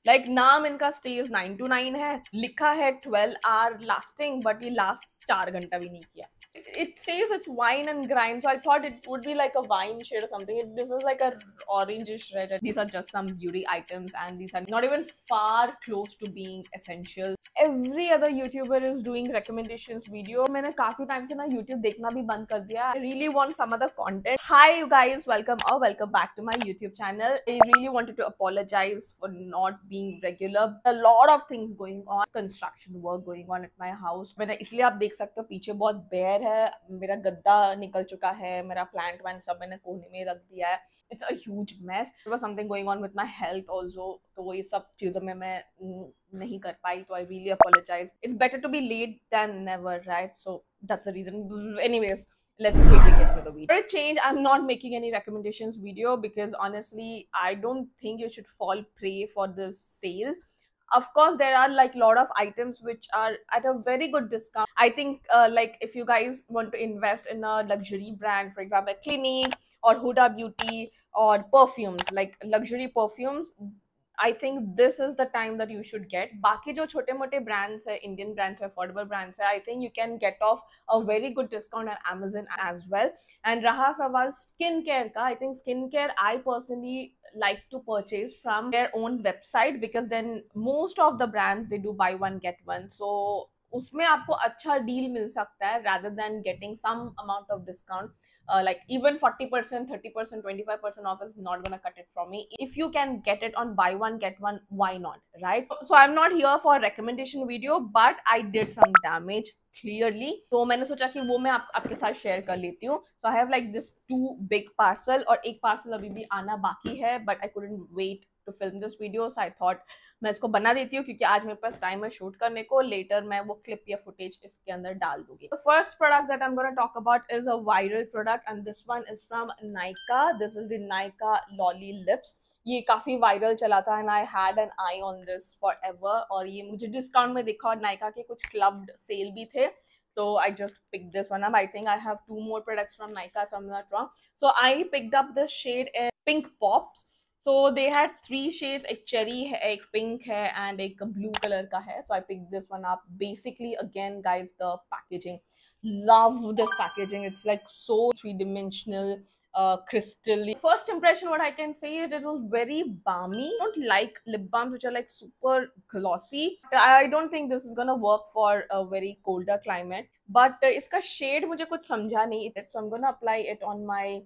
Like नाम इनका stage 9 to 9 है, लिखा है 12 hour lasting, बट ये लास्ट 4 घंटा भी नहीं किया. It says it's wine and grind, so I thought it would be like a wine shade or something. This is like a orangish red. These are just some beauty items, and these are not even far close to being essential. Every other YouTuber is doing recommendations video. मैंने काफी time से ना YouTube देखना भी बंद कर दिया. I really want some other content. Hi you guys, welcome back to my YouTube channel. I really wanted to apologize for not being regular. A lot of things going on, construction work going on at my house. मैंने इसलिए आप देख सकते हो पीछे बहुत bare है, मेरा गद्दा निकल चुका है, मेरा प्लांट वैंट सब मैंने कोने में रख दिया है. It's a huge mess. There was something going on with my health also, तो ये सब चीजों में मैं नहीं कर पाई, तो I really apologize. It's better to be late than never, right? So that's the reason. Anyways, let's quickly get to the video. For a change, I'm not making any recommendations video because honestly, I don't think you should fall prey for this sales. Of course there are like a lot of items which are at a very good discount. I think like if you guys want to invest in a luxury brand, for example Clinique or Huda Beauty or perfumes, like luxury perfumes, I think this is the time that you should get. बाकी जो छोटे मोटे brands है, Indian brands है, affordable brands है, I think you can get off a very good discount on Amazon as well. And रहा सवाल skincare का, I think skincare I personally like to purchase from their own website because then most of the brands they do buy one get one, so उसमें आपको अच्छा deal मिल सकता है rather than getting some amount of discount. Like even 40%, 30%, 25% off is not gonna cut it from me. If you can get it on buy one get one, why not, right? So I'm not here for a recommendation video, but I did some damage clearly, तो मैंने सोचा कि वो मैं आपके साथ share कर लेती हूँ. So I have like this 2 big parcel और एक parcel अभी भी आना बाकी है, but I couldn't wait to film this video, so I thought मैं इसको बना देती हूँ क्योंकि आज मेरे पास टाइम है शूट करने को. लेटर मैं वो क्लिप या फुटेज इसके अंदर डाल दूंगी. The first product that I'm going to talk about is a viral product and this one is from Nykaa. This is the Nykaa Lolly Lips. ये काफी वायरल चला था and I had an eye on this forever, और ये मुझे discount में दिखा और नायका के कुछ क्लब्ड सेल भी थे, so I just picked this one up. I think I have 2 more products from Nykaa if I'm not wrong. So I picked up this shade in Pink Pops. So they had 3 shades, एक cherry है, एक pink है and एक blue color का है. So I picked this one up. Basically again guys, the packaging, love this packaging. It's like so 3-dimensional, crystal. First impression, what I can say is it was very balmy. I don't like lip balms which are like super glossy. I don't think this is gonna work for a very colder climate, but इसका shade मुझे कुछ समझा नहीं, so I'm gonna apply it on my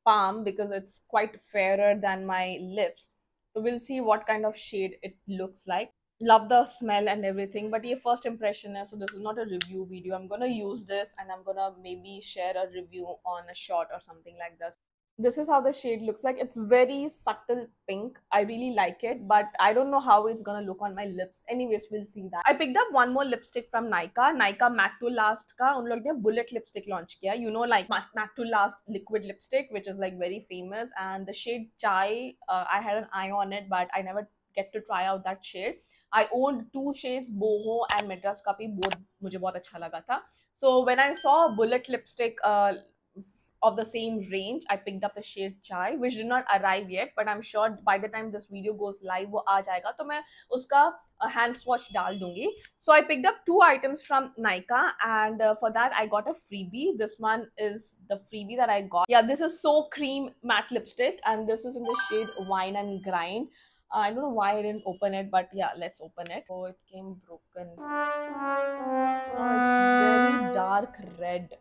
palm because it's quite fairer than my lips. So we'll see what kind of shade it looks like. Love the smell and everything, but yeah, first impression is, so this is not a review video. I'm gonna use this and I'm gonna maybe share a review on a short or something like this. This is how the shade looks like. It's very subtle pink. I really like it, but I don't know how it's gonna look on my lips. Anyways, we'll see that. I picked up one more lipstick from Nykaa Matte to Last का उन लोग ने bullet lipstick launch किया. You know, like Matte to Last liquid lipstick, which is like very famous. And the shade Chai, I had an eye on it, but I never get to try out that shade. I owned 2 shades, Boho and Madras का भी both मुझे बहुत अच्छा लगा था. So when I saw bullet lipstick of the same range, I picked up the shade Chai, which did not arrive yet, but I'm sure by the time this video goes live वो आ जाएगा, तो मैं उसका hand swatch डाल दूंगी. So I picked up 2 items from Nykaa, and for that I got a freebie. This one is the freebie that I got. Yeah, this is So Cream matte lipstick, and this is in the shade Wine and Grind. I don't know why I didn't open it, but yeah, let's open it. Oh, it came broken. Oh, it's very dark red.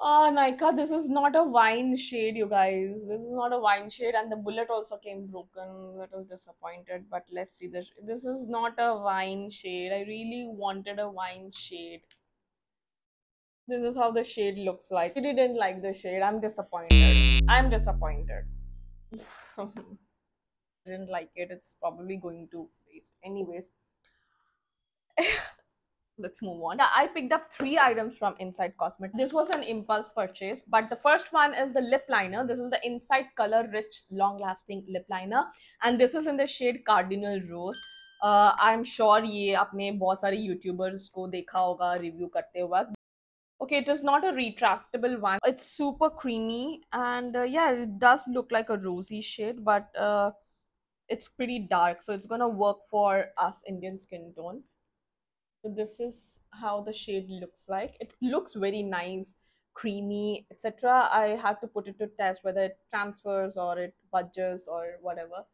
Ah, Nykaa, this is not a wine shade, you guys. This is not a wine shade, and the bullet also came broken. That was disappointed, but let's see this. This is not a wine shade. I really wanted a wine shade. This is how the shade looks like. I really didn't like the shade. I'm disappointed. I'm disappointed. Didn't like it. It's probably going to waste. Anyways. Let's move on. Yeah, I picked up 3 items from Inside Cosmetics. This was an impulse purchase, but the first one is the lip liner. This is the Inside Color Rich Long Lasting Lip Liner, and this is in the shade Cardinal Rose. I'm sure ये आपने बहुत सारे YouTubers को देखा होगा review करते वक्त. Okay, it is not a retractable one. It's super creamy, and yeah, it does look like a rosy shade, but it's pretty dark, so it's gonna work for us Indian skin tone. So this is how the shade looks like. It looks very nice, creamy, etc. I have to put it to test whether it transfers or it budges or whatever.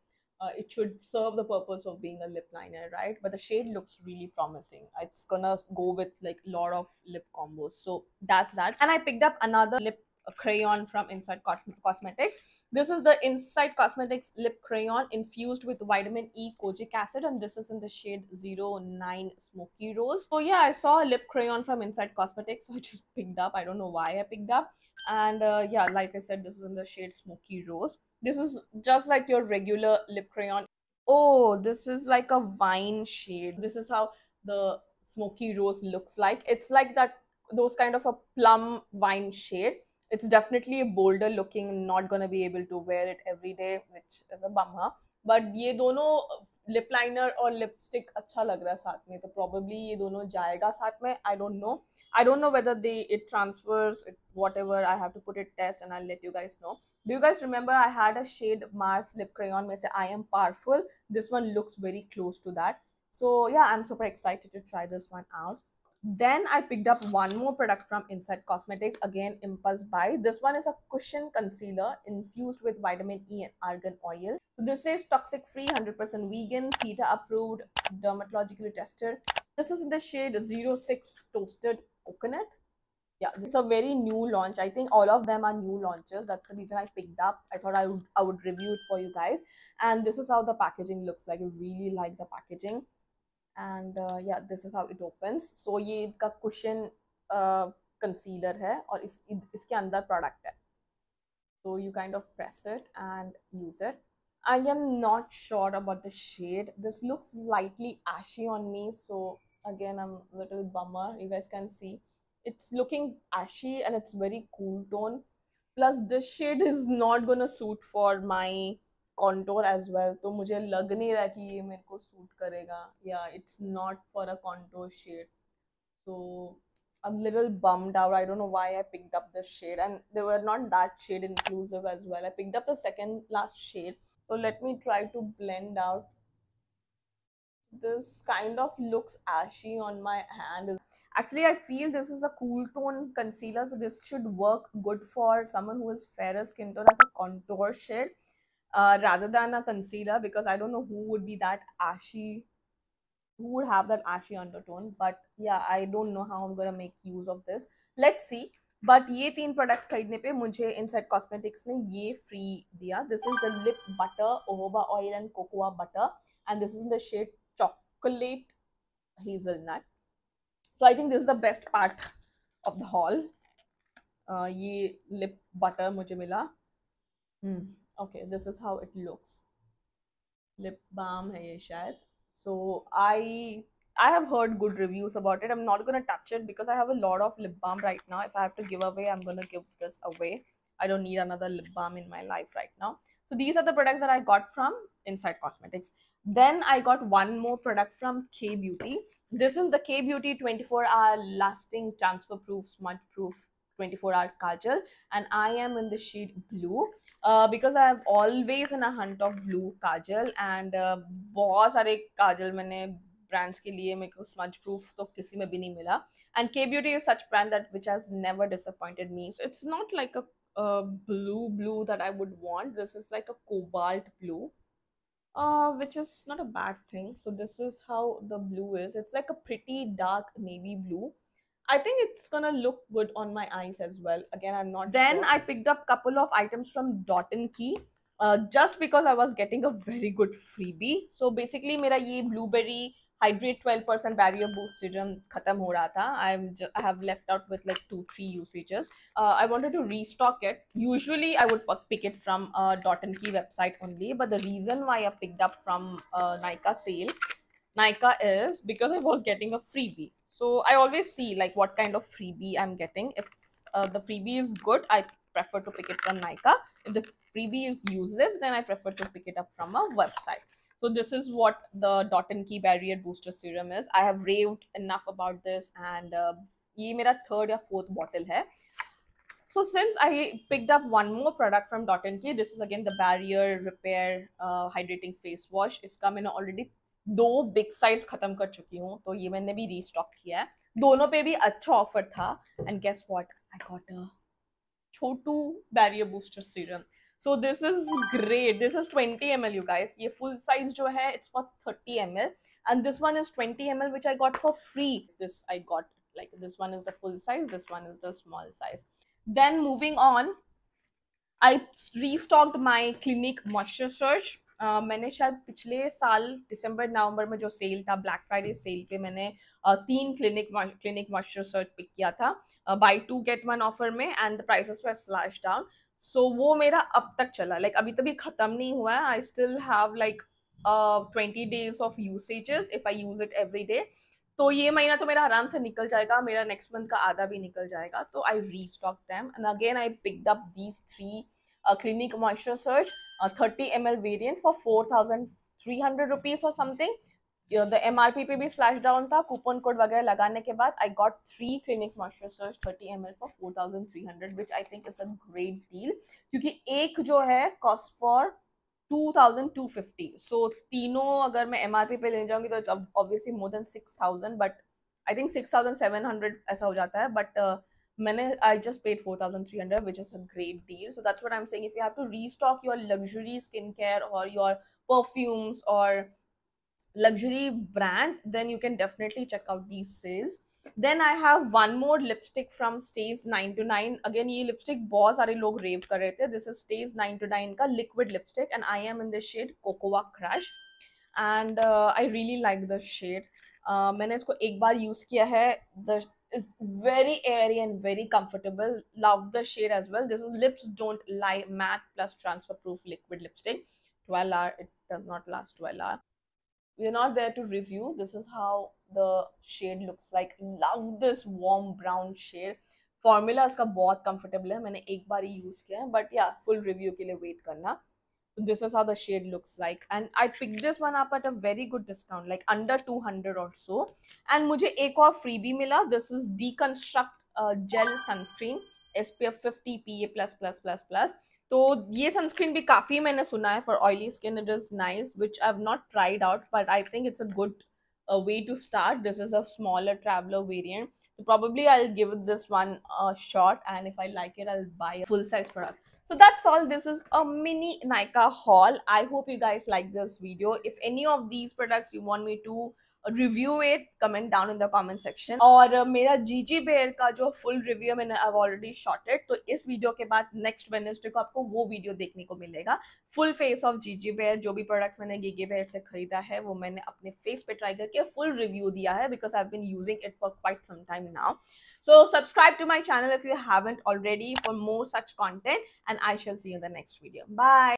It should serve the purpose of being a lip liner, right? But the shade looks really promising. It's gonna go with like a lot of lip combos. So that's that. And I picked up another lip crayon from Inside Cosmetics. This is the Inside Cosmetics lip crayon infused with vitamin E kojic acid, and this is in the shade 09 Smoky Rose. So yeah, I saw a lip crayon from Inside Cosmetics, so I just picked up. I don't know why I picked up. And yeah, like I said, this is in the shade Smoky Rose. This is just like your regular lip crayon. Oh, this is like a wine shade. This is how the Smoky Rose looks like. It's like that, those kind of a plum wine shade. It's definitely a bolder looking, not gonna be able to wear it every day, which is a bummer. But ये दोनों lip liner और lipstick अच्छा लग रहा है साथ में, तो probably ये दोनों जाएगा साथ में. I don't know whether it transfers, whatever. I have to put it test and I'll let you guys know. Do you guys remember I had a shade Mars lip crayon में से I Am Powerful? This one looks very close to that. So yeah, I'm super excited to try this one out. Then I picked up one more product from Inside Cosmetics, again impulse buy. This one is a cushion concealer infused with vitamin E and argan oil. So this is toxic free, 100% vegan, PETA approved, dermatologically tested. This is in the shade 06 Toasted Coconut. Yeah, it's a very new launch. I think all of them are new launches. That's the reason I picked up. I thought I would review it for you guys. And this is how the packaging looks like. I really like the packaging. And yeah, this is how it opens. So ये इसका cushion concealer है और इसके अंदर product है. So you kind of press it and use it. I am not sure about the shade. This looks slightly ashy on me, so again I'm a little bummer. You guys can see it's looking ashy and it's very cool tone. Plus this shade is not gonna suit for my contour as well. तो मुझे लग नहीं रहा कि ये मेरे को suit करेगा. Yeah, it's not for a contour shade. So I'm a little bummed out. I don't know why I picked up this shade, and they were not that shade inclusive as well. I picked up the second last shade. So let me try to blend out. This kind of looks ashy on my hand. Actually, I feel this is a cool tone concealer, so this should work good for someone who is fairer skin tone as a contour shade rather than a concealer, because I don't know who would be that ashy, who would have that ashy undertone. But yeah, I don't know how I'm gonna make use of this. Let's see. But ये 3 products खरीदने पे मुझे Inside Cosmetics ने ये free दिया. This is the lip butter, jojoba oil and cocoa butter, and this is in the shade chocolate hazelnut. So I think this is the best part of the haul. ये lip butter मुझे मिला. Okay, this is how it looks. Lip balm है ये शायद. So I have heard good reviews about it. I'm not gonna touch it because I have a lot of lip balm right now. If I have to give away, I'm gonna give this away. I don't need another lip balm in my life right now. So these are the products that I got from Inside Cosmetics. Then I got one more product from K Beauty. This is the K Beauty 24-hour lasting transfer proof, smudge proof 24-hour kajal, and I am in the shade blue because I have always in a hunt of blue kajal, and बहुत सारे काजल मैंने brands के लिए मेरे को smudge proof तो किसी में भी नहीं मिला. And K Beauty is such brand that which has never disappointed me. So it's not like a blue that I would want. This is like a cobalt blue, which is not a bad thing. So this is how the blue is. It's like a pretty dark navy blue. I think it's gonna look good on my eyes as well. Again, I'm not Then sure. I picked up couple of items from Dot & Key just because I was getting a very good freebie. So basically मेरा ये blueberry hydrate 12% barrier boost serum खत्म हो रहा था. I have left out with like 2-3 usages. I wanted to restock it. Usually I would pick it from Dot & Key website only, but the reason why I picked up from Nykaa sale, Nykaa, is because I was getting a freebie. So I always see like what kind of freebie I'm getting. If the freebie is good, I prefer to pick it from Nykaa. If the freebie is useless, then I prefer to pick it up from a website. So this is what the Dot & Key Barrier Booster Serum is. I have raved enough about this, and ये मेरा 3rd या 4th bottle है. So since I picked up one more product from Dot & Key, this is again the Barrier Repair Hydrating Face Wash. इसका मैंने already 2 big size खत्म कर चुकी हूँ, तो ये मैंने भी restock किया है. दोनों पे भी अच्छा offer था. And guess what? I got a Chhotu Barrier Booster Serum. So this is great. This is 20 ml, you guys. ये full size जो है, it's for 30 ml. And this one is 20 ml, which I got for free. This I got, like, this one is the full size, this one is the small size. Then moving on, I restocked my Clinique Moisture Surge. मैंने शायद पिछले साल दिसंबर नवंबर में जो cell था, black Friday sale पे, मैंने 3 clinic moisture search pick किया था बाय 2 get 1 ऑफर में, and the prices were slashed down. So वो मेरा अब तक चला, लाइक अभी तक भी खत्म नहीं हुआ है. I still have like 20 days of usages if I use it every day. तो ये महीना तो मेरा आराम से निकल जाएगा, मेरा नेक्स्ट मंथ का आधा भी निकल जाएगा. तो I restock them and again I picked up these 3 Clinique Moisture Surge 30 ml variant for 4,300 rupees or something. The MRP पे भी स्लैश डाउन था, कूपन कोड वगैरह लगाने के बाद. I got 3 Clinique Moisture Surge 30 ml for 4,300, which I think is a great deal, क्योंकि एक जो है cost for 2,250. So तीनों अगर मैं MRP पे ले जाऊंगी तो it's obviously more than 6,000, but I think 6,700 ऐसा हो जाता है. But I just paid 4,300, which is a great deal. So that's what I'm saying. If you have to restock your luxury skincare or your perfumes or luxury brand, then you can definitely check out these sales. Then I have one more lipstick from Stays 929. Again, ये lipstick बहुत सारे लोग rave कर रहे थे. This is Stays 929 का liquid lipstick, and I am in the shade Cocoa Crush, and I really like the shade. मैंने इसको एक बार यूज किया है. The is very airy and very comfortable. Love the shade as well. This is Lips Don't Lie Matte Plus Transfer Proof Liquid Lipstick. 12 hour. It does not last 12 hours. We're not there to review. This is how the shade looks like. Love this warm brown shade. Formula इसका बहुत comfortable है. मैंने एक बार ही use किया है. But yeah, full review के लिए wait करना. So this is how the shade looks like, and I picked this one up at a very good discount, like under 200 or so. And मुझे एक और freebie मिला. This is Deconstruct Gel Sunscreen SPF 50 PA++++. तो ये sunscreen भी काफी मैंने सुना है for oily skin. It is nice, which I've not tried out, but I think it's a good way to start. This is a smaller traveler variant. So probably I'll give this one a shot, and if I like it, I'll buy a full size product. So that's all. This is a mini Nykaa haul. I hope you guys like this video. If any of these products you want me to review it, comment down in the comment section. और मेरा GG Bear का जो full review मैंने I've already shot it, तो इस video के बाद next Wednesday को आपको वो वीडियो देखने को मिलेगा. Full face of GG Bear, जो भी products मैंने GG Bear से खरीदा है वो मैंने अपने face पे try करके full review दिया है, because I've been using it for quite some time now. So subscribe to my channel if you haven't already for more such content, and I shall see you in the next video. Bye.